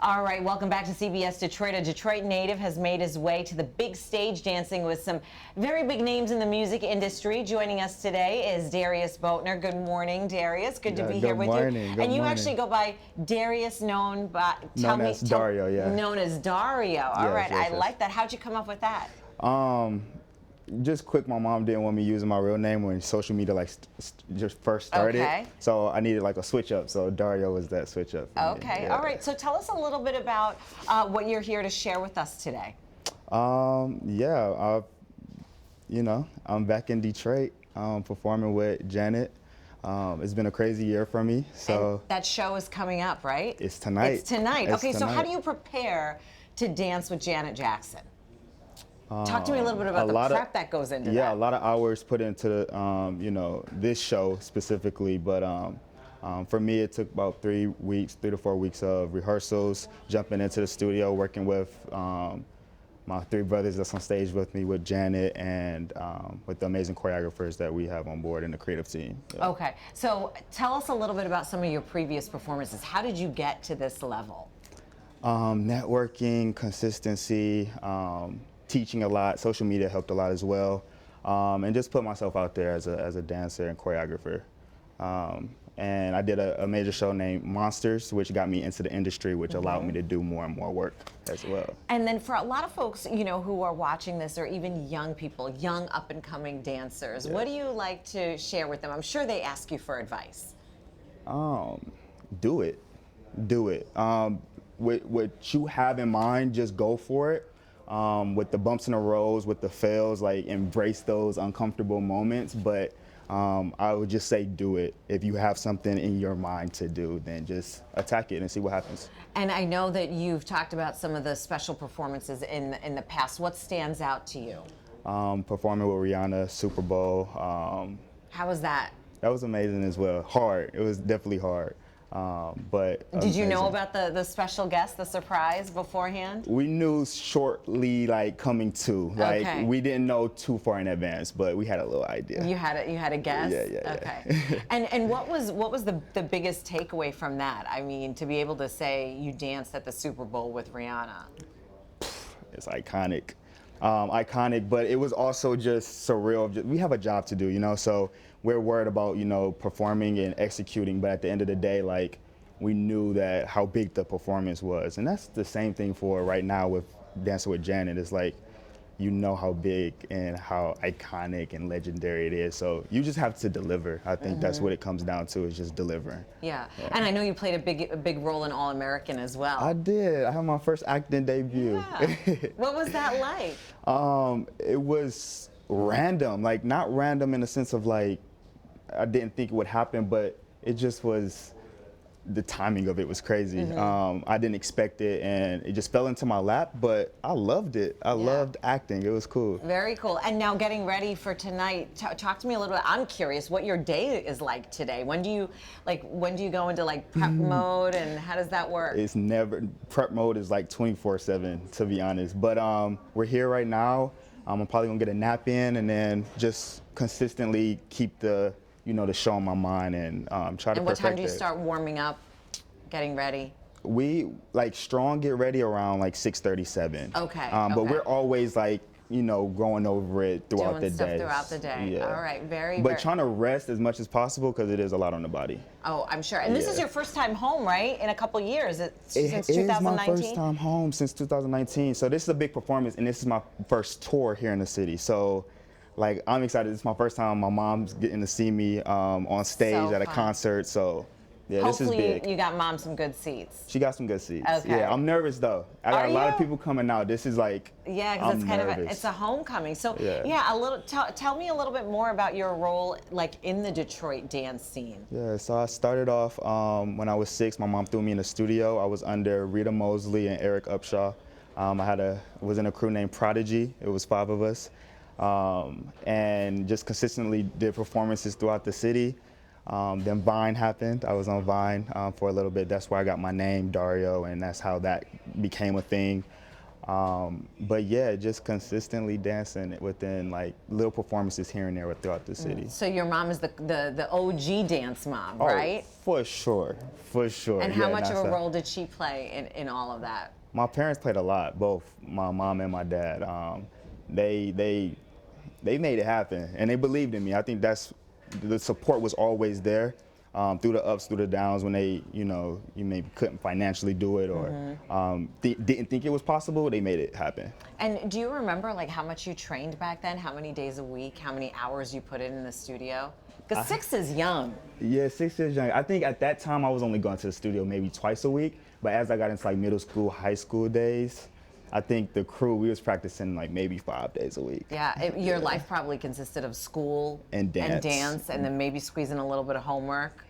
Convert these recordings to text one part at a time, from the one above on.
All right, welcome back to CBS Detroit. A Detroit native has made his way to the big stage dancing with some very big names in the music industry. Joining us today is Darius Boatner. Good morning, Darius. Good to be here with you. And you actually go by Darius, known as Dario, yeah. Known as Dario. All right, I like that. How'd you come up with that? Just quick, my mom didn't want me using my real name when social media just first started. Okay. So I needed like a switch up. So Dario was that switch up. Okay. Yeah. All right. So tell us a little bit about what you're here to share with us today. Yeah. I'm back in Detroit, performing with Janet. It's been a crazy year for me. So and that show is coming up, right? It's tonight. It's tonight. Okay. So how do you prepare to dance with Janet Jackson? Talk to me a little bit about the prep that goes into that. Yeah, a lot of hours put into this show specifically, but for me it took about 3 to 4 weeks of rehearsals, jumping into the studio, working with my 3 brothers that's on stage with me, with Janet, and with the amazing choreographers that we have on board in the creative team. Yeah. Okay, so tell us a little bit about some of your previous performances. How did you get to this level? Networking, consistency, teaching a lot. Social media helped a lot as well, and just put myself out there as a dancer and choreographer. And I did a major show named Monsters, which got me into the industry, which allowed me to do more and more work as well. And then for a lot of folks, who are watching this, or even young people, young up-and-coming dancers, what do you like to share with them? I'm sure they ask you for advice. Do it. What you have in mind, just go for it. With the bumps in the roads, with the fails, like embrace those uncomfortable moments. But I would just say do it. If you have something in your mind to do, then just attack it and see what happens. And I know that you've talked about some of the special performances in the past. What stands out to you? Performing with Rihanna, Super Bowl. How was that? That was amazing as well. Hard. It was definitely hard. But did you know about the special guest, the surprise, beforehand? We knew shortly, coming to. We didn't know too far in advance, but we had a little idea. You had a guess? Yeah. Okay. and what was the biggest takeaway from that? I mean, to be able to say you danced at the Super Bowl with Rihanna. It's iconic. Iconic, but it was also just surreal. We have a job to do, so we're worried about, performing and executing, but at the end of the day, we knew that how big the performance was. And that's the same thing for right now with Dancing with Janet. It's how big and how iconic and legendary it is. So you just have to deliver. I think that's what it comes down to, is just delivering. Yeah. And I know you played a big role in All American as well. I did. I had my first acting debut. Yeah. What was that like? It was random. Not random in the sense of I didn't think it would happen, but it just was. The timing of it was crazy. I didn't expect it, and it just fell into my lap, but I loved it. I loved acting. It was cool. Very cool. And now getting ready for tonight, talk to me a little bit. I'm curious what your day is like today. When do you go into prep mode, and how does that work? It's never, prep mode is 24/7, to be honest. But we're here right now. I'm probably gonna get a nap in, and then just consistently keep the the show on my mind, and try to perfect it. And what time do you start warming up, getting ready? We strong get ready around 6:37. Okay. But we're always going over it throughout the day. Throughout the day. Yeah. All right. But trying to rest as much as possible, because it is a lot on the body. Oh, I'm sure. And this is your first time home, right? In a couple years, since 2019? It is my first time home since 2019. So this is a big performance, and this is my first tour here in the city. So. I'm excited. It's my first time. My mom's getting to see me on stage at a concert. So, yeah, hopefully this is big. You got mom some good seats. She got some good seats. Okay. Yeah, I'm nervous though. I got a lot of people coming out. This is yeah, because it's kind nervous. of it's a homecoming. So yeah, a little. Tell me a little bit more about your role in the Detroit dance scene. Yeah, so I started off when I was 6. My mom threw me in the studio. I was under Rita Mosley and Eric Upshaw. I was in a crew named Prodigy. It was 5 of us. And just consistently did performances throughout the city. Then Vine happened. I was on Vine for a little bit. That's where I got my name, Dario, and that's how that became a thing. But yeah, just consistently dancing within like little performances here and there throughout the city. So your mom is the OG dance mom, Oh, right? for sure, for sure. And how Yeah, much of a nonstop. role did she play in all of that? My parents played a lot, both my mom and my dad. They made it happen, and they believed in me. I think the support was always there, through the ups, through the downs, when they, you maybe couldn't financially do it or didn't think it was possible. They made it happen. And do you remember like how much you trained back then? How many days a week? How many hours you put in the studio? Because 6 is young. Yeah, 6 years young. I think at that time I was only going to the studio maybe twice a week. But as I got into like middle school, high school days, I think the crew, we was practicing like maybe 5 days a week. Yeah, your life probably consisted of school And dance. and then maybe squeezing a little bit of homework.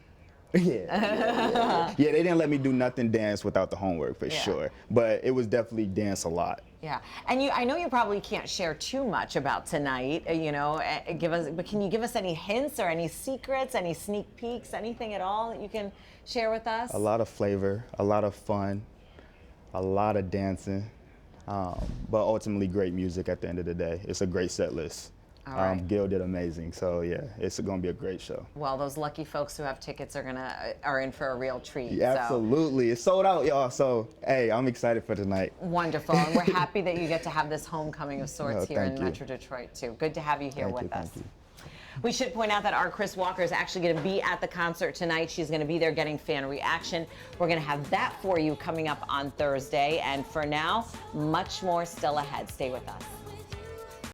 Yeah, they didn't let me do nothing dance without the homework for sure. But it was definitely dance a lot. Yeah, and I know you probably can't share too much about tonight. But can you give us any hints or any secrets, any sneak peeks, anything at all that you can share with us? A lot of flavor, a lot of fun, a lot of dancing, but ultimately great music at the end of the day. It's a great set list. All right. Gil did amazing, so yeah, it's going to be a great show. Well, those lucky folks who have tickets are in for a real treat. Yeah, absolutely. It's sold out, y'all. So, hey, I'm excited for tonight. Wonderful, and we're happy that you get to have this homecoming of sorts here in thank you. Metro Detroit too. Good to have you here with us. Thank you. We should point out that our Chris Walker is actually going to be at the concert tonight. She's going to be there getting fan reaction. We're going to have that for you coming up on Thursday. And for now, much more still ahead. Stay with us.